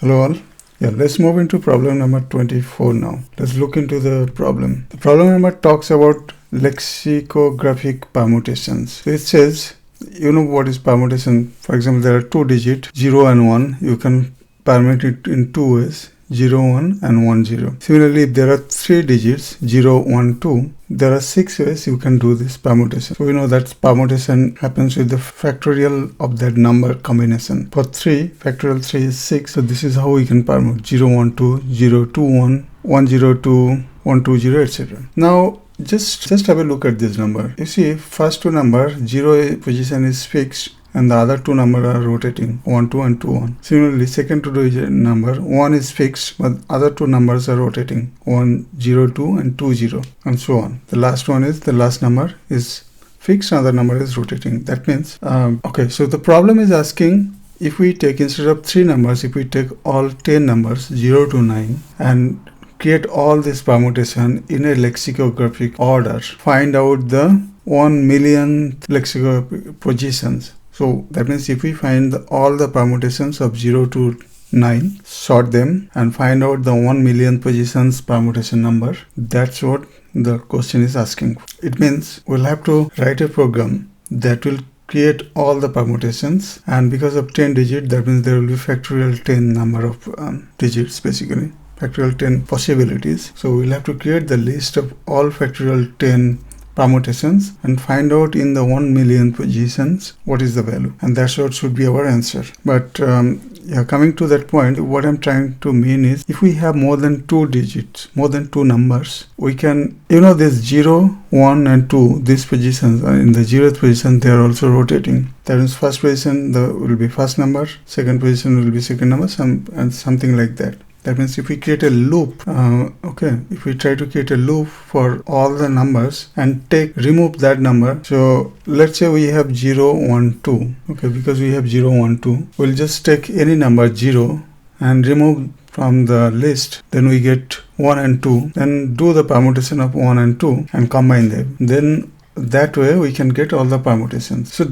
Hello all. Yeah, let's move into problem number 24 now. Let's look into the problem. The problem number talks about lexicographic permutations. It says, you know what is permutation. For example, there are two digits, 0 and 1. You can permute it in two ways, 0, 1 and 1, 0. Similarly, if there are three digits, 0, 1, 2, there are 6 ways you can do this permutation. So we know that permutation happens with the factorial of that number combination. For 3, factorial 3 is 6. So this is how we can permute 0, 1, 2, 0, 2, 1, 1, 0, 2, 1, 2, 0, etc. Now, just have a look at this number. You see, first two number, 0 position is fixed, and the other two numbers are rotating, 1, 2 and 2, 1. Similarly, second two digit number, 1 is fixed, but other two numbers are rotating, 1, 0, 2 and 2, 0, and so on. The last one is, the last number is fixed, another number is rotating. That means, okay, so the problem is asking, if we take, instead of 3 numbers, if we take all 10 numbers, 0 to 9, and create all this permutation in a lexicographic order, find out the 1 million lexicographic positions. So that means if we find all the permutations of 0 to 9, sort them and find out the 1 million positions permutation number, that's what the question is asking. It means we'll have to write a program that will create all the permutations, and because of 10 digits, that means there will be factorial 10 number of digits, basically factorial 10 possibilities. So we'll have to create the list of all factorial 10 permutations and find out in the 1 million positions what is the value, and that's what should be our answer. But yeah, coming to that point, what I'm trying to mean is, if we have more than 2 digits, more than 2 numbers, we can, you know, this 0, 1 and 2, these positions are in the 0th position, they are also rotating. That means first position will be first number, second position will be second number, and something like that. That means if we create a loop, if we try to create a loop for all the numbers and remove that number. So let's say we have 0, 1, 2. Okay, because we have 0, 1, 2, we'll just take any number 0 and remove from the list. Then we get 1 and 2. Then do the permutation of 1 and 2 and combine them. Then that way we can get all the permutations. So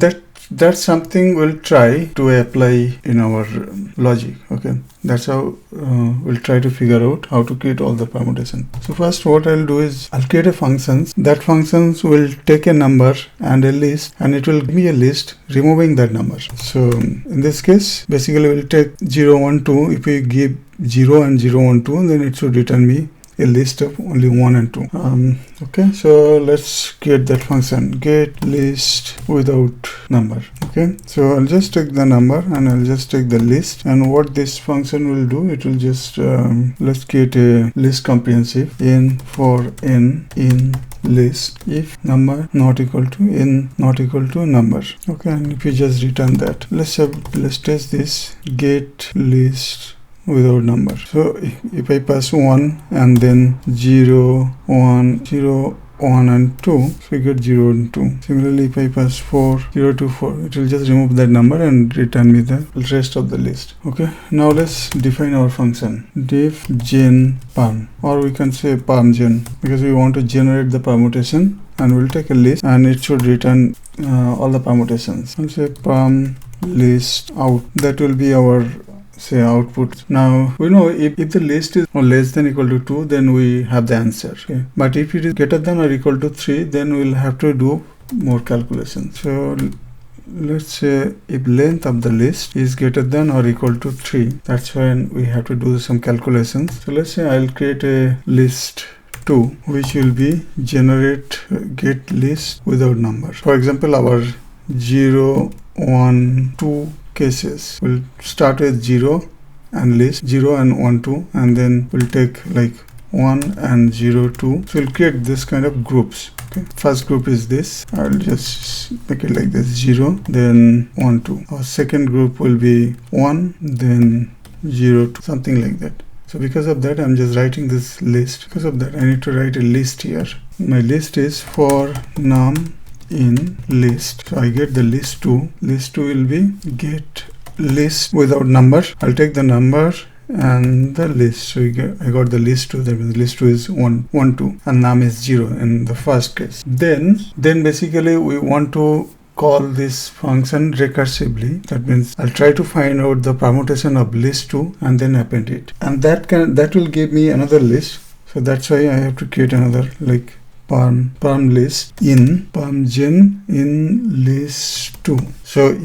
that's something we'll try to apply in our logic. Okay, that's how we'll try to figure out how to create all the permutation. So first what I'll do is I'll create a function. That functions will take a number and a list, and it will give me a list removing that number. So in this case, basically we'll take 0, 1, 2. If we give 0 and 0, 1, 2, then it should return me a list of only 1 and 2. Okay, so let's create that function, get list without number. Okay, so I'll just take the number and I'll just take the list, and what this function will do, it will just let's create a list comprehensive n for n in list if number not equal to n not equal to number. Okay, and if you just return that, let's test this, get list without number. So if I pass 1 and then 0, 1, 0, 1 and 2, so we get 0 and 2. Similarly, if I pass 4, 0 to 4, it will just remove that number and return me the rest of the list. Okay, now let's define our function, def gen perm, or we can say permgen, because we want to generate the permutation, and we'll take a list and it should return all the permutations. I'll say perm list out. That will be our output. Now we know if the list is less than equal to 2, then we have the answer. Okay, but if it is greater than or equal to 3, then we'll have to do more calculations. So let's say if length of the list is greater than or equal to 3, that's when we have to do some calculations. So let's say I'll create a list 2, which will be generate get list without number. For example, our 0, 1, 2 cases will start with 0 and list 0 and 1, 2, and then we'll take like 1 and 0, 2. So we'll create this kind of groups. Okay, first group is this. I'll just make it like this, 0, then 1, 2. Our second group will be 1, then 0, 2, something like that. So because of that, I'm just writing this list. Because of that, I need to write a list here. My list is for num in list. So I get the list 2. List 2 will be get list without number. I'll take the number and the list. So I got the list 2. That means list 2 is 1, 1, 2, and num is 0 in the first case. Then basically we want to call this function recursively. That means I'll try to find out the permutation of list 2 and then append it, and that will give me another list. So that's why I have to create another like perm list in permgen in list 2. So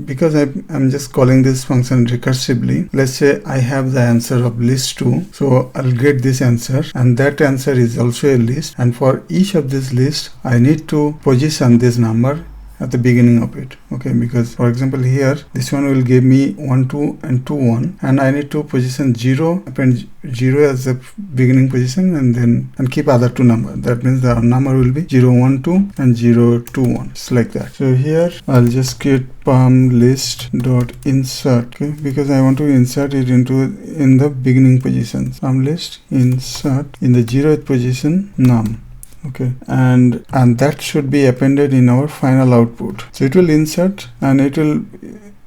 because I'm just calling this function recursively, let's say I have the answer of list 2, so I'll get this answer, and that answer is also a list, and for each of these lists I need to position this number at the beginning of it. Okay, because for example here this one will give me 1 2 and 2 1, and I need to position 0, append 0 as the beginning position, and keep other two numbers. That means the number will be 0 1 2 and 0 2 1. It's like that. So here I'll just create perm list dot insert, okay, because I want to insert it in the beginning position. Perm list insert in the 0th position num. Okay, and that should be appended in our final output. So it will insert, and it will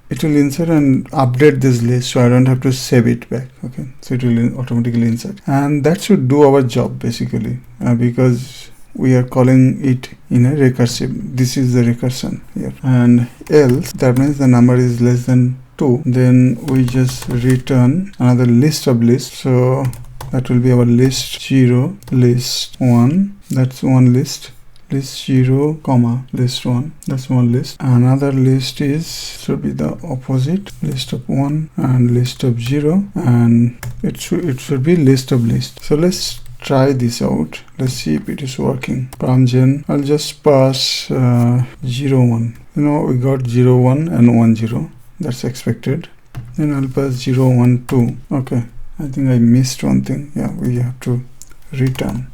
insert and update this list, so I don't have to save it back. Okay, so it will automatically insert, and that should do our job basically, because we are calling it in a recursive. This is the recursion here, and else that means the number is less than 2, then we just return another list of lists. So that will be our list 0, list 1, that's one list, list 0, comma, list 1, that's one list. Another list should be the opposite, list of 1 and list of 0, and it should be list of lists. So let's try this out. Let's see if it is working. Permgen, I'll just pass 0 1. We got 0 1 and 1 0. That's expected. Then I'll pass 0 1 2. Okay, I think I missed one thing. Yeah, we have to return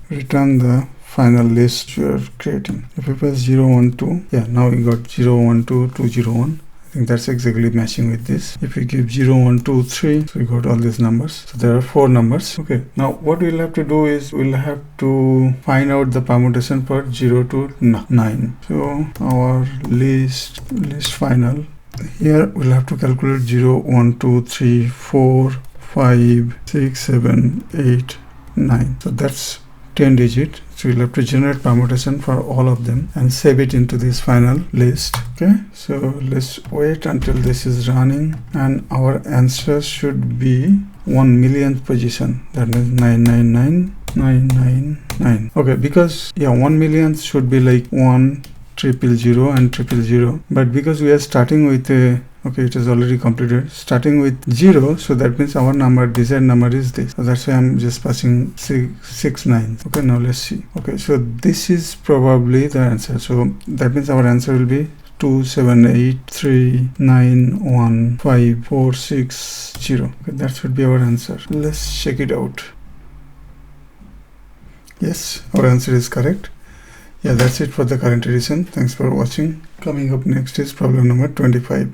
the final list we are creating. If we pass 0 1 2, yeah, now we got 0 1 2 2 0 1. I think that's exactly matching with this. If we give 0 1 2 3, so we got all these numbers. So there are 4 numbers. Okay, now what we'll have to do is we'll have to find out the permutation for 0 to 9. So our list final, here we'll have to calculate 0 1 2 3 4 5 6 7 8 9. So that's 10 digit. So we'll have to generate permutation for all of them and save it into this final list. Okay, so let's wait until this is running, and our answer should be 1,000,000th position. That means 999,999. Okay, because 1,000,000th should be like 1 000 and 000, but because we are starting with a, okay, it is already completed, starting with 0, so that means our desired number is this. So that's why I'm just passing 6 9s. Okay, now let's see. Okay, so this is probably the answer. So that means our answer will be 2 7 8 3 9 1 5 4 6 0. Okay, that should be our answer. Let's check it out. Yes, our answer is correct. Yeah, that's it for the current edition. Thanks for watching. Coming up next is problem number 25.